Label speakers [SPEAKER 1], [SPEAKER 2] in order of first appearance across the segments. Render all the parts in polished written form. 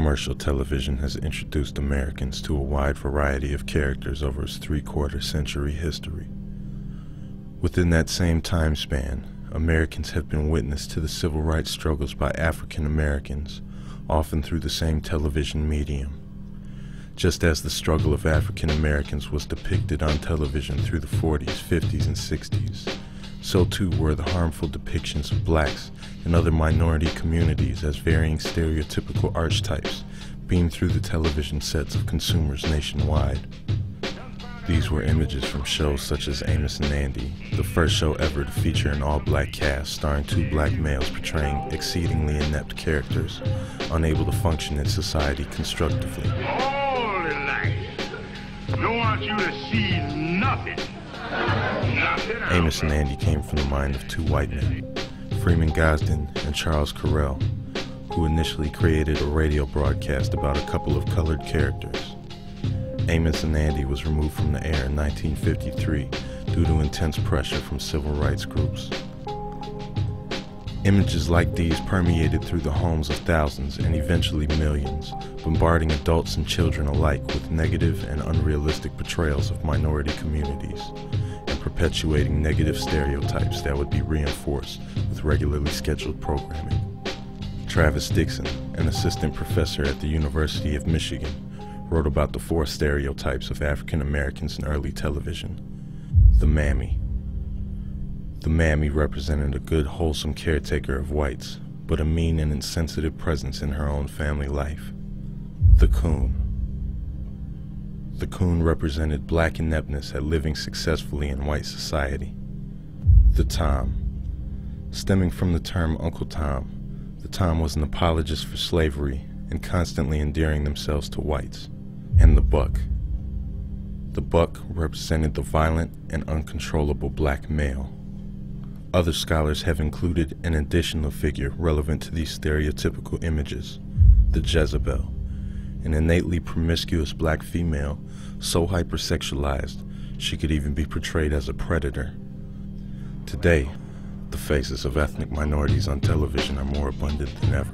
[SPEAKER 1] Commercial television has introduced Americans to a wide variety of characters over its three-quarter-century history. Within that same time span, Americans have been witness to the civil rights struggles by African Americans, often through the same television medium. Just as the struggle of African Americans was depicted on television through the 40s, 50s, and 60s, so too were the harmful depictions of blacks and other minority communities as varying stereotypical archetypes beamed through the television sets of consumers nationwide. These were images from shows such as Amos and Andy, the first show ever to feature an all-black cast starring two black males portraying exceedingly inept characters, unable to function in society constructively.
[SPEAKER 2] Holy light! Don't want you to see nothing.
[SPEAKER 1] Amos and Andy came from the mind of two white men, Freeman Gosden and Charles Correll, who initially created a radio broadcast about a couple of colored characters. Amos and Andy was removed from the air in 1953 due to intense pressure from civil rights groups. Images like these permeated through the homes of thousands and eventually millions, bombarding adults and children alike with negative and unrealistic portrayals of minority communities, and perpetuating negative stereotypes that would be reinforced with regularly scheduled programming. Travis Dixon, an assistant professor at the University of Michigan, wrote about the four stereotypes of African Americans in early television. The Mammy. The Mammy represented a good, wholesome caretaker of whites, but a mean and insensitive presence in her own family life. The Coon. The Coon represented black ineptness at living successfully in white society. The Tom. Stemming from the term Uncle Tom, the Tom was an apologist for slavery and constantly endearing themselves to whites. And the Buck. The Buck represented the violent and uncontrollable black male. Other scholars have included an additional figure relevant to these stereotypical images, the Jezebel, an innately promiscuous black female so hypersexualized she could even be portrayed as a predator. Today, the faces of ethnic minorities on television are more abundant than ever,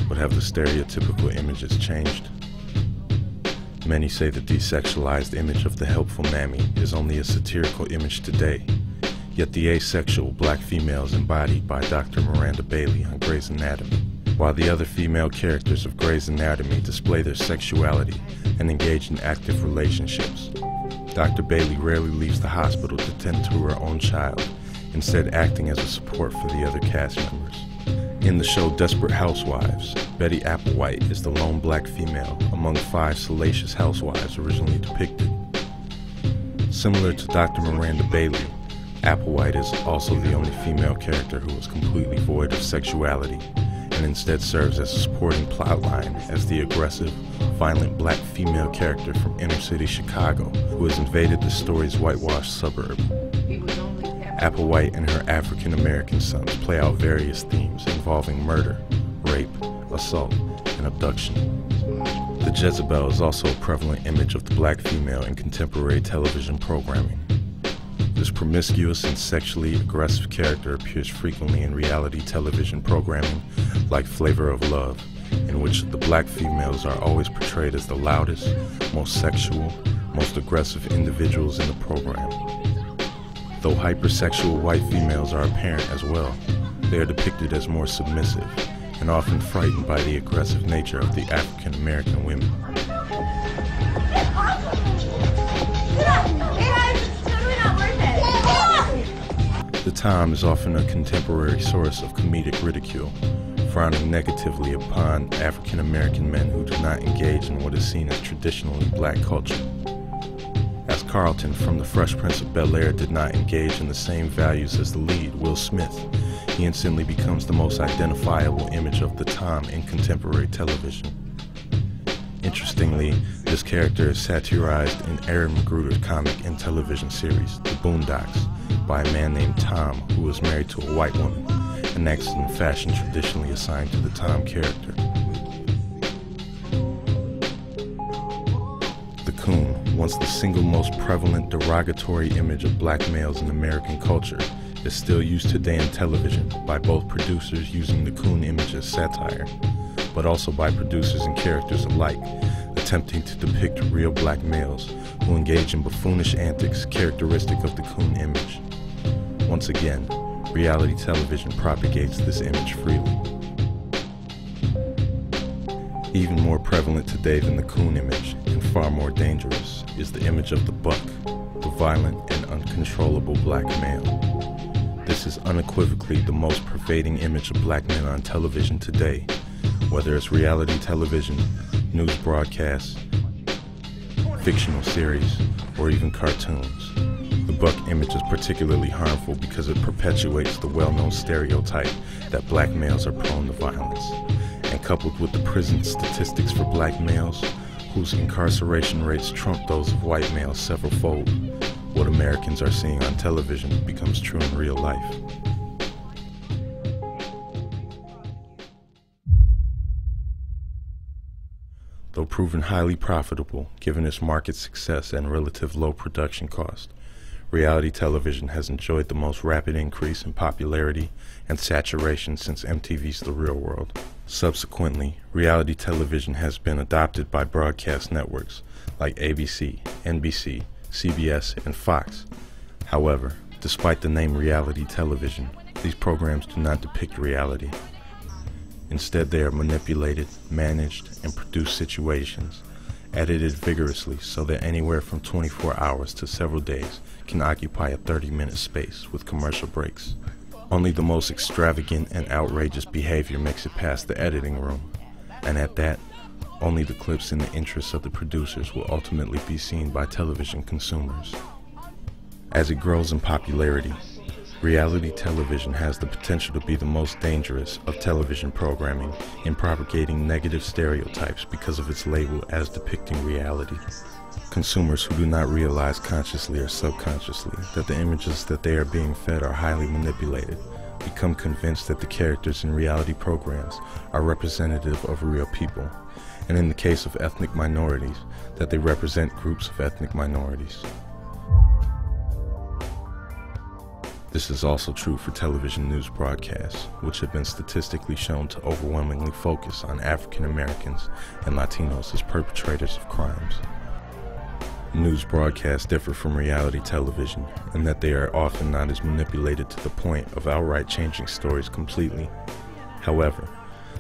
[SPEAKER 1] but have the stereotypical images changed? Many say the desexualized image of the helpful mammy is only a satirical image today, yet the asexual black female is embodied by Dr. Miranda Bailey on Grey's Anatomy, while the other female characters of Grey's Anatomy display their sexuality and engage in active relationships. Dr. Bailey rarely leaves the hospital to tend to her own child, instead acting as a support for the other cast members. In the show Desperate Housewives, Betty Applewhite is the lone black female among 5 salacious housewives originally depicted. Similar to Dr. Miranda Bailey, Applewhite is also the only female character who is completely void of sexuality and instead serves as a supporting plotline as the aggressive, violent black female character from inner-city Chicago who has invaded the story's whitewashed suburb. Applewhite and her African-American sons play out various themes involving murder, rape, assault, and abduction. The Jezebel is also a prevalent image of the black female in contemporary television programming. This promiscuous and sexually aggressive character appears frequently in reality television programming like Flavor of Love, in which the black females are always portrayed as the loudest, most sexual, most aggressive individuals in the program. Though hypersexual white females are apparent as well, they are depicted as more submissive and often frightened by the aggressive nature of the African American women. The Tom is often a contemporary source of comedic ridicule, frowning negatively upon African American men who do not engage in what is seen as traditionally black culture. As Carlton from The Fresh Prince of Bel-Air did not engage in the same values as the lead, Will Smith, he instantly becomes the most identifiable image of the Tom in contemporary television. Interestingly, this character is satirized in Aaron McGruder's comic and television series, The Boondocks, by a man named Tom who is married to a white woman and acts in the fashion traditionally assigned to the Tom character. The Coon, once the single most prevalent derogatory image of black males in American culture, is still used today in television by both producers using the Coon image as satire, but also by producers and characters alike, attempting to depict real black males who engage in buffoonish antics characteristic of the coon image. Once again, reality television propagates this image freely. Even more prevalent today than the coon image, and far more dangerous, is the image of the buck, the violent and uncontrollable black male. This is unequivocally the most pervading image of black men on television today, whether it's reality television, news broadcasts, fictional series, or even cartoons. The buck image is particularly harmful because it perpetuates the well-known stereotype that black males are prone to violence. And coupled with the prison statistics for black males, whose incarceration rates trump those of white males severalfold, what Americans are seeing on television becomes true in real life. Though proven highly profitable, given its market success and relative low production cost, reality television has enjoyed the most rapid increase in popularity and saturation since MTV's The Real World. Subsequently, reality television has been adopted by broadcast networks like ABC, NBC, CBS, and Fox. However, despite the name reality television, these programs do not depict reality. Instead, they are manipulated, managed, and produced situations, edited vigorously so that anywhere from 24 hours to several days can occupy a 30-minute space with commercial breaks. Only the most extravagant and outrageous behavior makes it past the editing room, and at that, only the clips in the interests of the producers will ultimately be seen by television consumers. As it grows in popularity, reality television has the potential to be the most dangerous of television programming in propagating negative stereotypes because of its label as depicting reality. Consumers who do not realize consciously or subconsciously that the images that they are being fed are highly manipulated become convinced that the characters in reality programs are representative of real people, and in the case of ethnic minorities, that they represent groups of ethnic minorities. This is also true for television news broadcasts, which have been statistically shown to overwhelmingly focus on African Americans and Latinos as perpetrators of crimes. News broadcasts differ from reality television in that they are often not as manipulated to the point of outright changing stories completely. However,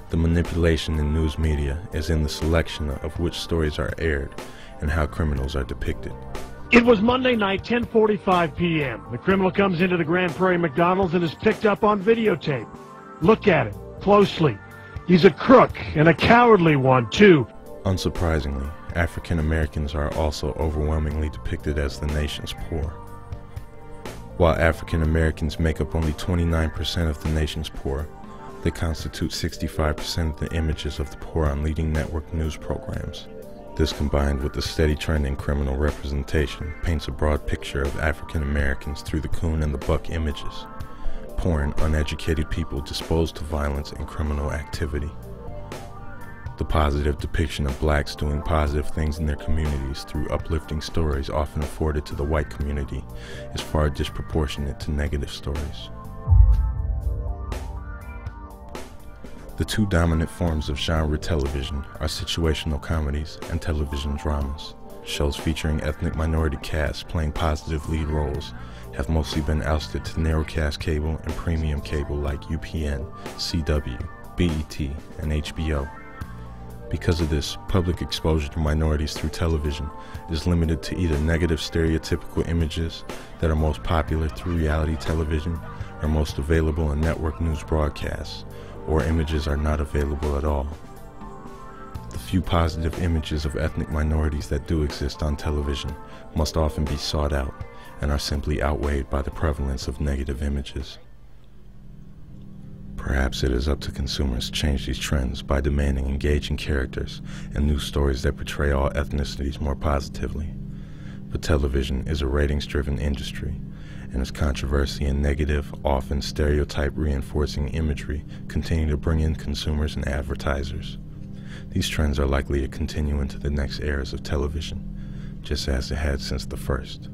[SPEAKER 1] the manipulation in news media is in the selection of which stories are aired and how criminals are depicted.
[SPEAKER 3] It was Monday night, 10:45 p.m. The criminal comes into the Grand Prairie McDonald's and is picked up on videotape. Look at him closely. He's a crook, and a cowardly one, too.
[SPEAKER 1] Unsurprisingly, African Americans are also overwhelmingly depicted as the nation's poor. While African Americans make up only 29% of the nation's poor, they constitute 65% of the images of the poor on leading network news programs. This, combined with the steady trend in criminal representation, paints a broad picture of African Americans through the coon and the buck images, poor and uneducated people disposed to violence and criminal activity. The positive depiction of blacks doing positive things in their communities through uplifting stories often afforded to the white community is far disproportionate to negative stories. The two dominant forms of genre television are situational comedies and television dramas. Shows featuring ethnic minority casts playing positive lead roles have mostly been ousted to narrowcast cable and premium cable like UPN, CW, BET, and HBO. Because of this, public exposure to minorities through television is limited to either negative stereotypical images that are most popular through reality television or most available in network news broadcasts, or images are not available at all. The few positive images of ethnic minorities that do exist on television must often be sought out and are simply outweighed by the prevalence of negative images. Perhaps it is up to consumers to change these trends by demanding engaging characters and news stories that portray all ethnicities more positively. But television is a ratings-driven industry, and its controversy and negative, often stereotype-reinforcing imagery continue to bring in consumers and advertisers. These trends are likely to continue into the next eras of television, just as it had since the first.